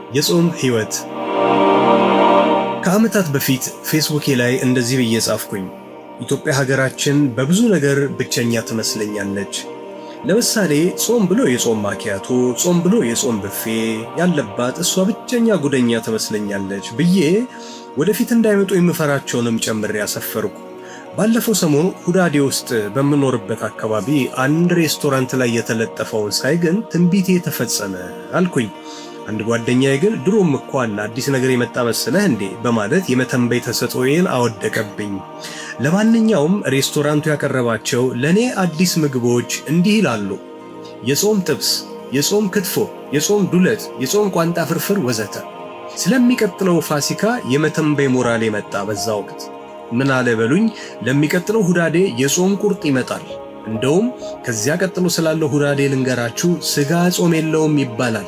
የጾም ህይወት። ከዓመታት በፊት ፌስቡኬ ላይ እንደዚህ ብዬ ጻፍኩኝ። ኢትዮጵያ ሀገራችን በብዙ ነገር ብቸኛ ትመስለኛለች። ለምሳሌ ጾም ብሎ የጾም ማኪያቶ፣ ጾም ብሎ የጾም ብፌ ያለባት እሷ ብቸኛ ጉደኛ ትመስለኛለች ብዬ ወደፊት እንዳይመጡ የምፈራቸውንም ጨምሬ ያሰፈርኩ። ባለፈው ሰሞኑ ሁዳዴ ውስጥ በምኖርበት አካባቢ አንድ ሬስቶራንት ላይ የተለጠፈውን ሳይ ግን ትንቢቴ ተፈጸመ አልኩኝ። አንድ ጓደኛዬ ግን ድሮም እኮ አለ አዲስ ነገር የመጣ መሰለህ እንዴ በማለት የመተንበይ ተሰጥኦዬን አወደቀብኝ። ለማንኛውም ሬስቶራንቱ ያቀረባቸው ለኔ አዲስ ምግቦች እንዲህ ይላሉ: የጾም ጥብስ፣ የጾም ክትፎ፣ የጾም ዱለት፣ የጾም ቋንጣ ፍርፍር ወዘተ። ስለሚቀጥለው ፋሲካ የመተንበይ ሞራል የመጣ በዛ ወቅት ምን አለ በሉኝ፣ ለሚቀጥለው ሁዳዴ የጾም ቁርጥ ይመጣል። እንደውም ከዚያ ቀጥሎ ስላለው ሁዳዴ ልንገራችሁ፣ ስጋ ጾም የለውም ይባላል።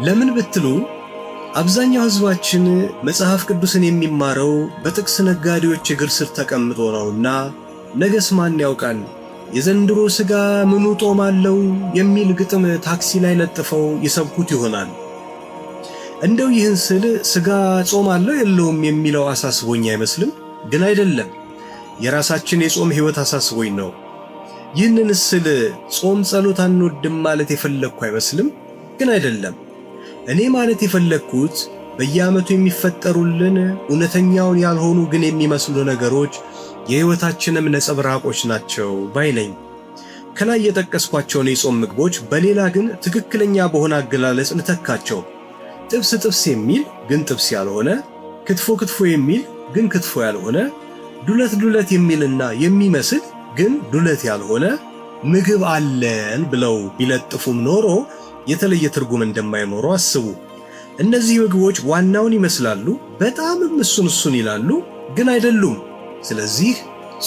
ለምን ብትሉ አብዛኛው ህዝባችን መጽሐፍ ቅዱስን የሚማረው በጥቅስ ነጋዴዎች እግር ስር ተቀምጦ ነውና ነገስ ማን ያውቃል የዘንድሮ ስጋ ምኑ ጦም አለው የሚል ግጥም ታክሲ ላይ ለጥፈው ይሰብኩት ይሆናል። እንደው ይህን ስል ስጋ ጾም አለው የለውም የሚለው አሳስቦኝ አይመስልም? ግን አይደለም፣ የራሳችን የጾም ህይወት አሳስቦኝ ነው። ይህንን ስል ጾም ጸሎት አንወድም ማለት የፈለግኩ አይመስልም? ግን አይደለም። እኔ ማለት የፈለግኩት በየዓመቱ የሚፈጠሩልን እውነተኛውን ያልሆኑ ግን የሚመስሉ ነገሮች የህይወታችንም ነጸብራቆች ናቸው ባይ ነኝ። ከላይ የጠቀስኳቸውን የጾም ምግቦች በሌላ ግን ትክክለኛ በሆነ አገላለጽ ልተካቸው። ጥብስ ጥብስ የሚል ግን ጥብስ ያልሆነ፣ ክትፎ ክትፎ የሚል ግን ክትፎ ያልሆነ፣ ዱለት ዱለት የሚልና የሚመስል ግን ዱለት ያልሆነ ምግብ አለን ብለው ቢለጥፉም ኖሮ የተለየ ትርጉም እንደማይኖረው አስቡ። እነዚህ ምግቦች ዋናውን ይመስላሉ፣ በጣምም እሱን ይላሉ፣ ግን አይደሉም። ስለዚህ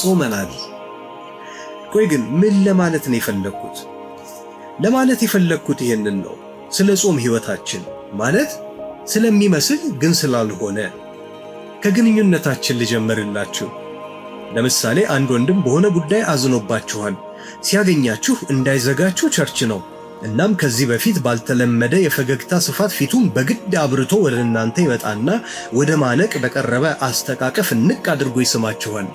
ጾመናል። ቆይ ግን ምን ለማለት ነው የፈለግኩት? ለማለት የፈለግኩት ይሄንን ነው። ስለ ጾም ህይወታችን ማለት ስለሚመስል ግን ስላልሆነ። ከግንኙነታችን ልጀምርላችሁ። ለምሳሌ አንድ ወንድም በሆነ ጉዳይ አዝኖባችኋል። ሲያገኛችሁ እንዳይዘጋችሁ ቸርች ነው። እናም ከዚህ በፊት ባልተለመደ የፈገግታ ስፋት ፊቱን በግድ አብርቶ ወደ እናንተ ይመጣና ወደ ማነቅ በቀረበ አስተቃቀፍ ንቅ አድርጎ ይስማችኋል።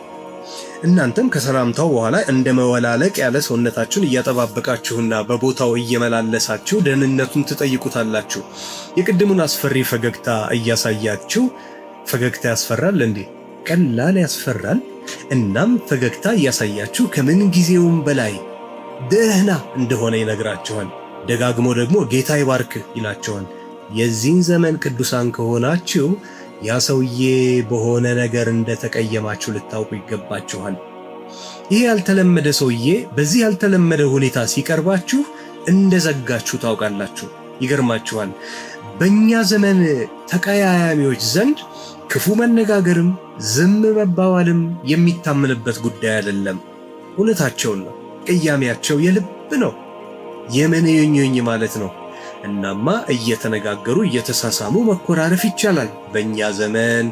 እናንተም ከሰላምታው በኋላ እንደ መወላለቅ ያለ ሰውነታችሁን እያጠባበቃችሁና በቦታው እየመላለሳችሁ ደህንነቱን ትጠይቁታላችሁ። የቅድሙን አስፈሪ ፈገግታ እያሳያችሁ ፈገግታ ያስፈራል እንዴ? ቀላል ያስፈራል። እናም ፈገግታ እያሳያችሁ ከምን ጊዜውም በላይ ደህና እንደሆነ ይነግራችኋል። ደጋግሞ ደግሞ ጌታ ይባርክ ይላችኋል። የዚህን ዘመን ቅዱሳን ከሆናችሁ ያ ሰውዬ በሆነ ነገር እንደተቀየማችሁ ልታውቁ ይገባችኋል። ይህ ያልተለመደ ሰውዬ በዚህ ያልተለመደ ሁኔታ ሲቀርባችሁ እንደዘጋችሁ ታውቃላችሁ። ይገርማችኋል። በእኛ ዘመን ተቀያያሚዎች ዘንድ ክፉ መነጋገርም ዝም መባባልም የሚታመንበት ጉዳይ አይደለም። እውነታቸውን ነው። ቅያሜያቸው የልብ ነው። የመነኞኝ ማለት ነው። እናማ እየተነጋገሩ እየተሳሳሙ መኮራረፍ ይቻላል በእኛ ዘመን።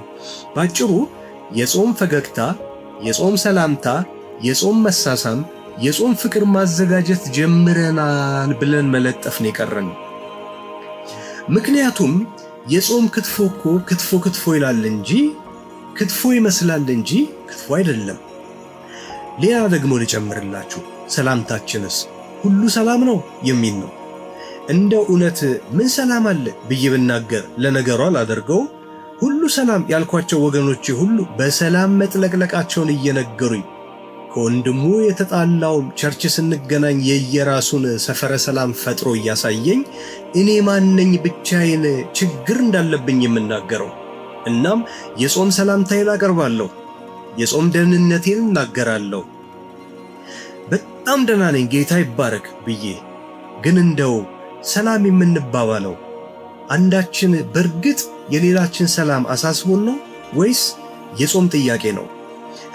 ባጭሩ የጾም ፈገግታ፣ የጾም ሰላምታ፣ የጾም መሳሳም፣ የጾም ፍቅር ማዘጋጀት ጀምረናል ብለን መለጠፍ ነው የቀረን። ምክንያቱም የጾም ክትፎ እኮ ክትፎ ክትፎ ይላል እንጂ ክትፎ ይመስላል እንጂ ክትፎ አይደለም። ሌላ ደግሞ ልጨምርላችሁ። ሰላምታችንስ ሁሉ ሰላም ነው የሚል ነው። እንደ እውነት ምን ሰላም አለ ብዬ ብናገር ለነገሩ አላደርገው። ሁሉ ሰላም ያልኳቸው ወገኖቼ ሁሉ በሰላም መጥለቅለቃቸውን እየነገሩኝ፣ ከወንድሙ የተጣላውም ቸርች ስንገናኝ የየራሱን ሰፈረ ሰላም ፈጥሮ እያሳየኝ፣ እኔ ማነኝ ብቻዬን ችግር እንዳለብኝ የምናገረው? እናም የጾም ሰላምታዬን አቀርባለሁ፣ የጾም ደህንነቴን እናገራለሁ። በጣም ደህና ነኝ ጌታ ይባረክ ብዬ ግን እንደው ሰላም የምንባባለው አንዳችን በእርግጥ የሌላችን ሰላም አሳስቦን ነው ወይስ የጾም ጥያቄ ነው?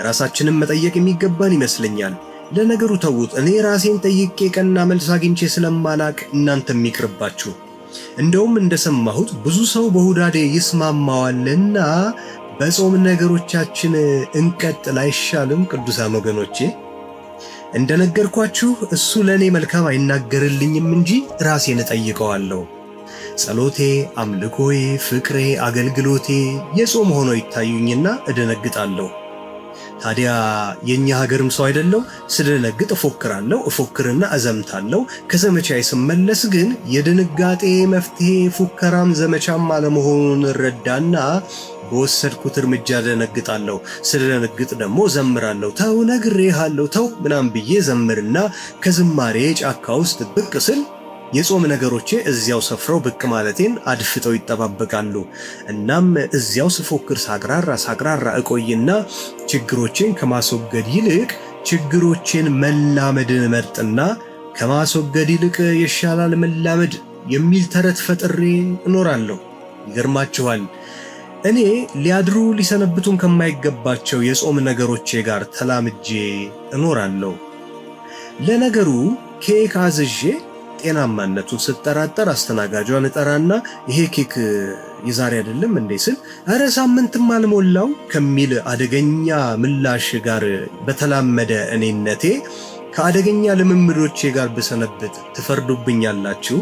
ራሳችንን መጠየቅ የሚገባን ይመስለኛል። ለነገሩ ተዉት፣ እኔ ራሴን ጠይቄ ቀና መልስ አግኝቼ ስለማላቅ እናንተም ይቅርባችሁ። እንደውም እንደሰማሁት ብዙ ሰው በሁዳዴ ይስማማዋልና በጾም ነገሮቻችን እንቀጥል አይሻልም? ቅዱሳን ወገኖቼ እንደነገርኳችሁ እሱ ለኔ መልካም አይናገርልኝም እንጂ ራሴን እጠይቀዋለሁ። ጸሎቴ፣ አምልኮዬ፣ ፍቅሬ፣ አገልግሎቴ የጾም ሆኖ ይታዩኝና እደነግጣለሁ። ታዲያ የኛ ሀገርም ሰው አይደለው? ስደነግጥ እፎክራለሁ፣ እፎክርና እዘምታለሁ። ከዘመቻዬ ስመለስ ግን የድንጋጤ መፍትሄ ፉከራም ዘመቻም አለመሆኑን እረዳና በወሰድኩት እርምጃ ደነግጣለሁ። ስደነግጥ ደግሞ ዘምራለሁ። ተው ነግሬሃለሁ ተው ምናምን ብዬ ዘምርና ከዝማሬ ጫካ ውስጥ ብቅ ስል የጾም ነገሮቼ እዚያው ሰፍረው ብቅ ማለቴን አድፍጠው ይጠባበቃሉ። እናም እዚያው ስፎክር ሳቅራራ እቆይና ችግሮቼን ከማስወገድ ይልቅ ችግሮቼን መላመድን መርጥና ከማስወገድ ይልቅ ይሻላል መላመድ የሚል ተረት ፈጥሬ እኖራለሁ። ይገርማችኋል፣ እኔ ሊያድሩ ሊሰነብቱን ከማይገባቸው የጾም ነገሮቼ ጋር ተላምጄ እኖራለሁ። ለነገሩ ኬክ አዝዤ ጤናማነቱን ስጠራጠር አስተናጋጇን እጠራና ይሄ ኬክ የዛሬ አይደለም እንዴ ስል ኧረ ሳምንትም አልሞላው ከሚል አደገኛ ምላሽ ጋር በተላመደ እኔነቴ ከአደገኛ ልምምዶቼ ጋር ብሰነብት ትፈርዱብኛላችሁ?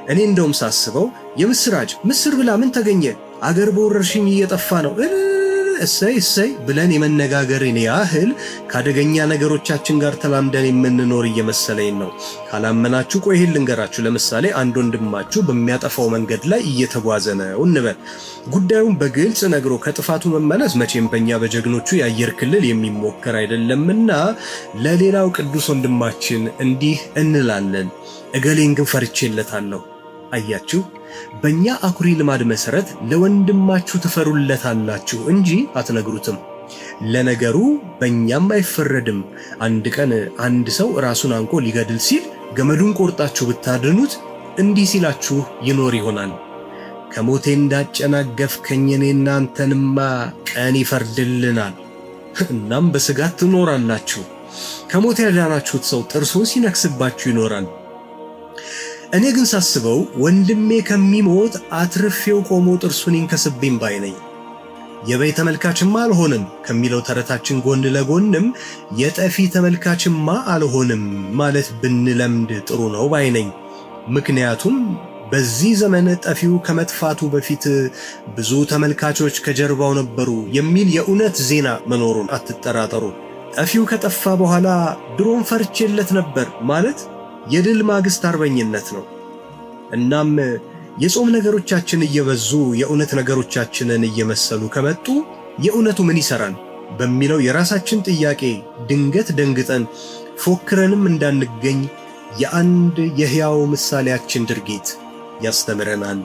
እኔ እንደውም ሳስበው የምስራች ምስር ብላ ምን ተገኘ? አገር በወረርሽኝ እየጠፋ ነው እሰይ ብለን የመነጋገርን ያህል ከአደገኛ ነገሮቻችን ጋር ተላምደን የምንኖር እየመሰለኝ ነው። ካላመናችሁ ቆይ ይሄን ልንገራችሁ። ለምሳሌ አንድ ወንድማችሁ በሚያጠፋው መንገድ ላይ እየተጓዘ ነው እንበል። ጉዳዩን በግልጽ ነግሮ ከጥፋቱ መመለስ መቼም በእኛ በጀግኖቹ የአየር ክልል የሚሞከር አይደለምና ለሌላው ቅዱስ ወንድማችን እንዲህ እንላለን፣ እገሌን ግን ፈርቼለታለሁ። አያችሁ፣ በእኛ አኩሪ ልማድ መሰረት ለወንድማችሁ ትፈሩለታላችሁ እንጂ አትነግሩትም። ለነገሩ በእኛም አይፈረድም። አንድ ቀን አንድ ሰው ራሱን አንቆ ሊገድል ሲል ገመዱን ቆርጣችሁ ብታድኑት እንዲህ ሲላችሁ ይኖር ይሆናል፣ ከሞቴ እንዳጨናገፍከኝ እኔና አንተንማ ቀን ይፈርድልናል። እናም በስጋት ትኖራላችሁ። ከሞት ያዳናችሁት ሰው ጥርሱን ሲነክስባችሁ ይኖራል። እኔ ግን ሳስበው ወንድሜ ከሚሞት አትርፌው ቆሞ ጥርሱን ይንከስብኝ ባይ ነኝ። የበይ ተመልካችማ አልሆንም ከሚለው ተረታችን ጎን ለጎንም የጠፊ ተመልካችማ አልሆንም ማለት ብንለምድ ጥሩ ነው ባይ ነኝ። ምክንያቱም በዚህ ዘመን ጠፊው ከመጥፋቱ በፊት ብዙ ተመልካቾች ከጀርባው ነበሩ የሚል የእውነት ዜና መኖሩን አትጠራጠሩ። ጠፊው ከጠፋ በኋላ ድሮን ፈርቼለት ነበር ማለት የድል ማግስት አርበኝነት ነው። እናም የጾም ነገሮቻችን እየበዙ የእውነት ነገሮቻችንን እየመሰሉ ከመጡ የእውነቱ ምን ይሰራል በሚለው የራሳችን ጥያቄ ድንገት ደንግጠን ፎክረንም እንዳንገኝ የአንድ የሕያው ምሳሌያችን ድርጊት ያስተምረናል።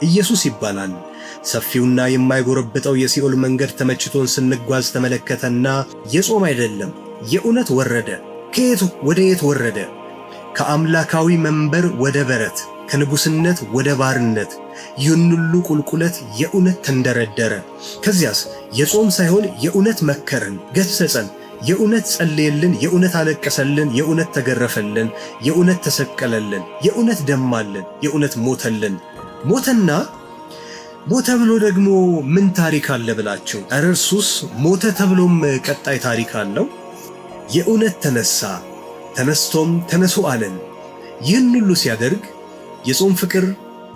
ኢየሱስ ይባላል። ሰፊውና የማይጎረብጠው የሲኦል መንገድ ተመችቶን ስንጓዝ ተመለከተና የጾም አይደለም የእውነት ወረደ። ከየት ወደ የት ወረደ? ከአምላካዊ መንበር ወደ በረት፣ ከንጉስነት ወደ ባርነት፣ ይህን ሁሉ ቁልቁለት የእውነት ተንደረደረ። ከዚያስ የጾም ሳይሆን የእውነት መከረን፣ ገሰጸን፣ የእውነት ጸለየልን፣ የእውነት አለቀሰልን፣ የእውነት ተገረፈልን፣ የእውነት ተሰቀለልን፣ የእውነት ደማልን፣ የእውነት ሞተልን። ሞተ ብሎ ደግሞ ምን ታሪክ አለ ብላችሁ? ኧረ እርሱስ ሞተ ተብሎም ቀጣይ ታሪክ አለው። የእውነት ተነሳ፣ ተነስቶም ተነሱ አለን። ይህን ሁሉ ሲያደርግ የጾም ፍቅር፣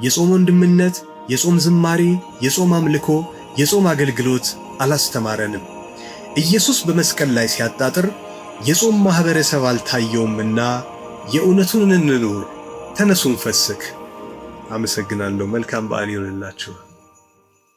የጾም ወንድምነት፣ የጾም ዝማሬ፣ የጾም አምልኮ፣ የጾም አገልግሎት አላስተማረንም። ኢየሱስ በመስቀል ላይ ሲያጣጥር የጾም ማህበረሰብ አልታየውምና የእውነቱን እንኑር። ተነሱን ፈስክ። አመሰግናለሁ። መልካም በዓል ይሁንላችሁ።